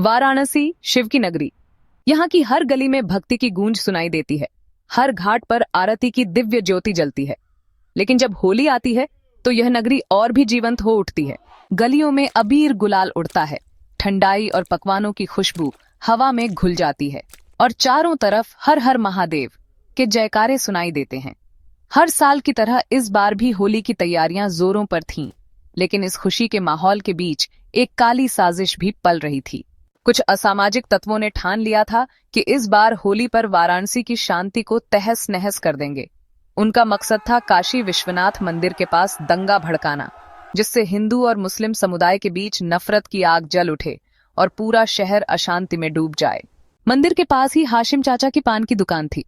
वाराणसी शिव की नगरी। यहाँ की हर गली में भक्ति की गूंज सुनाई देती है, हर घाट पर आरती की दिव्य ज्योति जलती है। लेकिन जब होली आती है तो यह नगरी और भी जीवंत हो उठती है। गलियों में अबीर गुलाल उड़ता है, ठंडाई और पकवानों की खुशबू हवा में घुल जाती है और चारों तरफ हर हर महादेव के जयकारे सुनाई देते हैं। हर साल की तरह इस बार भी होली की तैयारियां जोरों पर थीं, लेकिन इस खुशी के माहौल के बीच एक काली साजिश भी पल रही थी। कुछ असामाजिक तत्वों ने ठान लिया था कि इस बार होली पर वाराणसी की शांति को तहस नहस कर देंगे। उनका मकसद था काशी विश्वनाथ मंदिर के पास दंगा भड़काना, जिससे हिंदू और मुस्लिम समुदाय के बीच नफरत की आग जल उठे और पूरा शहर अशांति में डूब जाए। मंदिर के पास ही हाशिम चाचा की पान की दुकान थी।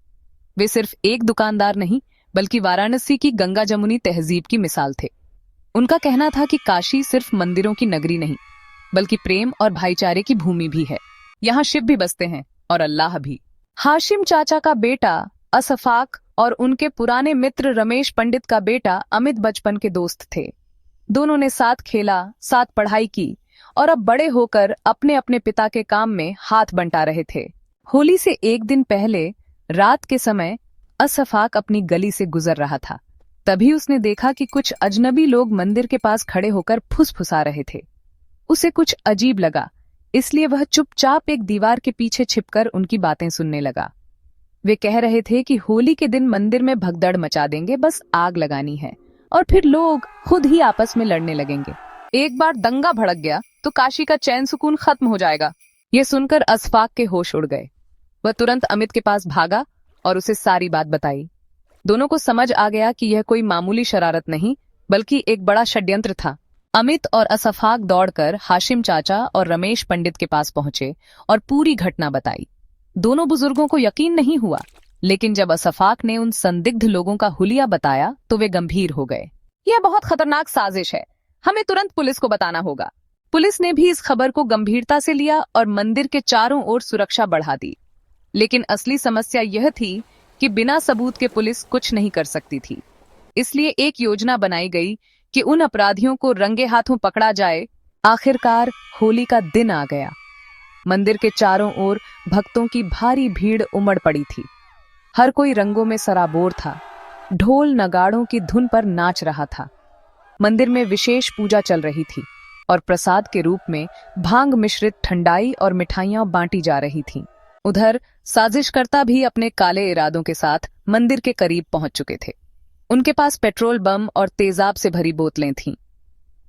वे सिर्फ एक दुकानदार नहीं, बल्कि वाराणसी की गंगा जमुनी तहजीब की मिसाल थे। उनका कहना था कि काशी सिर्फ मंदिरों की नगरी नहीं, बल्कि प्रेम और भाईचारे की भूमि भी है। यहाँ शिव भी बसते हैं और अल्लाह भी। हाशिम चाचा का बेटा असफाक और उनके पुराने मित्र रमेश पंडित का बेटा अमित बचपन के दोस्त थे। दोनों ने साथ खेला, साथ पढ़ाई की और अब बड़े होकर अपने अपने पिता के काम में हाथ बंटा रहे थे। होली से एक दिन पहले रात के समय असफाक अपनी गली से गुजर रहा था। तभी उसने देखा कि कुछ अजनबी लोग मंदिर के पास खड़े होकर फुसफुसा रहे थे। उसे कुछ अजीब लगा, इसलिए वह चुपचाप एक दीवार के पीछे छिपकर उनकी बातें सुनने लगा। वे कह रहे थे कि होली के दिन मंदिर में भगदड़ मचा देंगे, बस आग लगानी है और फिर लोग खुद ही आपस में लड़ने लगेंगे। एक बार दंगा भड़क गया तो काशी का चैन सुकून खत्म हो जाएगा। यह सुनकर असफाक के होश उड़ गए। वह तुरंत अमित के पास भागा और उसे सारी बात बताई। दोनों को समझ आ गया कि यह कोई मामूली शरारत नहीं, बल्कि एक बड़ा षड्यंत्र था। अमित और असफाक दौड़कर हाशिम चाचा और रमेश पंडित के पास पहुंचे और पूरी घटना बताई। दोनों बुजुर्गों को यकीन नहीं हुआ, लेकिन जब असफाक ने उन संदिग्ध लोगों का हुलिया बताया तो वे गंभीर हो गए। यह बहुत खतरनाक साजिश है, हमें तुरंत पुलिस को बताना होगा। पुलिस ने भी इस खबर को गंभीरता से लिया और मंदिर के चारों ओर सुरक्षा बढ़ा दी। लेकिन असली समस्या यह थी कि बिना सबूत के पुलिस कुछ नहीं कर सकती थी। इसलिए एक योजना बनाई गई कि उन अपराधियों को रंगे हाथों पकड़ा जाए। आखिरकार होली का दिन आ गया। मंदिर के चारों ओर भक्तों की भारी भीड़ उमड़ पड़ी थी। हर कोई रंगों में सराबोर था, ढोल नगाड़ों की धुन पर नाच रहा था। मंदिर में विशेष पूजा चल रही थी और प्रसाद के रूप में भांग मिश्रित ठंडाई और मिठाइयां बांटी जा रही थीं। उधर साजिशकर्ता भी अपने काले इरादों के साथ मंदिर के करीब पहुंच चुके थे। उनके पास पेट्रोल बम और तेजाब से भरी बोतलें थीं।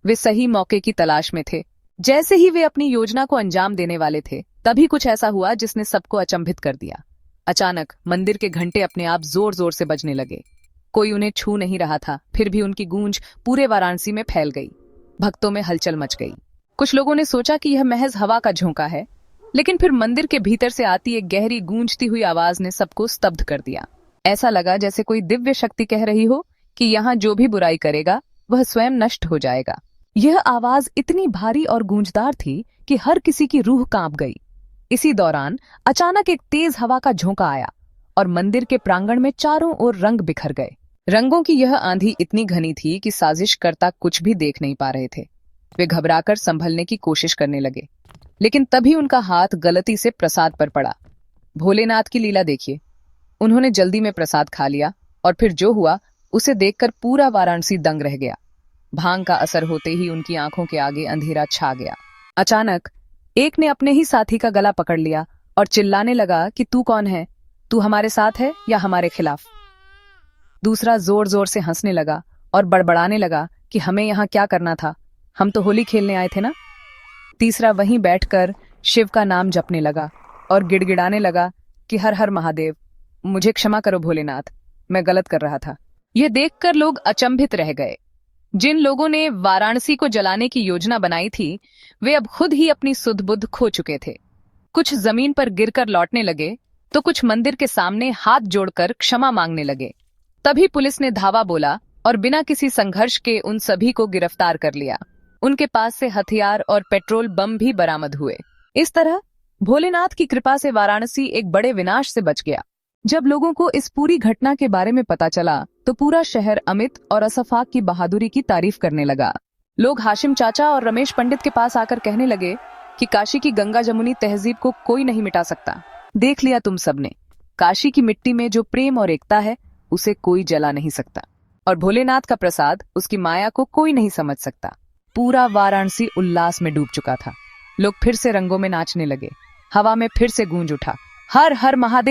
वे सही मौके की तलाश में थे। जैसे ही वे अपनी योजना को अंजाम देने वाले थे, तभी कुछ ऐसा हुआ जिसने सबको अचंभित कर दिया। अचानक मंदिर के घंटे अपने आप जोर जोर से बजने लगे। कोई उन्हें छू नहीं रहा था, फिर भी उनकी गूंज पूरे वाराणसी में फैल गई। भक्तों में हलचल मच गई। कुछ लोगों ने सोचा कि यह महज हवा का झोंका है, लेकिन फिर मंदिर के भीतर से आती एक गहरी गूंजती हुई आवाज ने सबको स्तब्ध कर दिया। ऐसा लगा जैसे कोई दिव्य शक्ति कह रही हो कि यहाँ जो भी बुराई करेगा वह स्वयं नष्ट हो जाएगा। यह आवाज इतनी भारी और गूंजदार थी कि हर किसी की रूह कांप गई। इसी दौरान अचानक एक तेज हवा का झोंका आया और मंदिर के प्रांगण में चारों ओर रंग बिखर गए। रंगों की यह आंधी इतनी घनी थी कि साजिशकर्ता कुछ भी देख नहीं पा रहे थे। वे घबराकर संभलने की कोशिश करने लगे, लेकिन तभी उनका हाथ गलती से प्रसाद पर पड़ा। भोलेनाथ की लीला देखिए। उन्होंने जल्दी में प्रसाद खा लिया और फिर जो हुआ उसे देखकर पूरा वाराणसी दंग रह गया। भांग का असर होते ही उनकी आंखों के आगे अंधेरा छा गया। अचानक एक ने अपने ही साथी का गला पकड़ लिया और चिल्लाने लगा कि तू कौन है? तू हमारे साथ है या हमारे खिलाफ? दूसरा जोर जोर से हंसने लगा और बड़बड़ाने लगा कि हमें यहाँ क्या करना था, हम तो होली खेलने आए थे ना। तीसरा वहीं बैठकर शिव का नाम जपने लगा और गिड़गिड़ाने लगा कि हर हर महादेव, मुझे क्षमा करो भोलेनाथ, मैं गलत कर रहा था। यह देखकर लोग अचंभित रह गए। जिन लोगों ने वाराणसी को जलाने की योजना बनाई थी, वे अब खुद ही अपनी सुध बुध खो चुके थे। कुछ जमीन पर गिरकर लौटने लगे तो कुछ मंदिर के सामने हाथ जोड़कर क्षमा मांगने लगे। तभी पुलिस ने धावा बोला और बिना किसी संघर्ष के उन सभी को गिरफ्तार कर लिया। उनके पास से हथियार और पेट्रोल बम भी बरामद हुए। इस तरह भोलेनाथ की कृपा से वाराणसी एक बड़े विनाश से बच गया। जब लोगों को इस पूरी घटना के बारे में पता चला तो पूरा शहर अमित और असफाक की बहादुरी की तारीफ करने लगा। लोग हाशिम चाचा और रमेश पंडित के पास आकर कहने लगे कि काशी की गंगा जमुनी तहजीब को कोई नहीं मिटा सकता। देख लिया तुम सबने, काशी की मिट्टी में जो प्रेम और एकता है उसे कोई जला नहीं सकता, और भोलेनाथ का प्रसाद, उसकी माया को कोई नहीं समझ सकता। पूरा वाराणसी उल्लास में डूब चुका था। लोग फिर से रंगों में नाचने लगे, हवा में फिर से गूंज उठा, हर हर महादेव।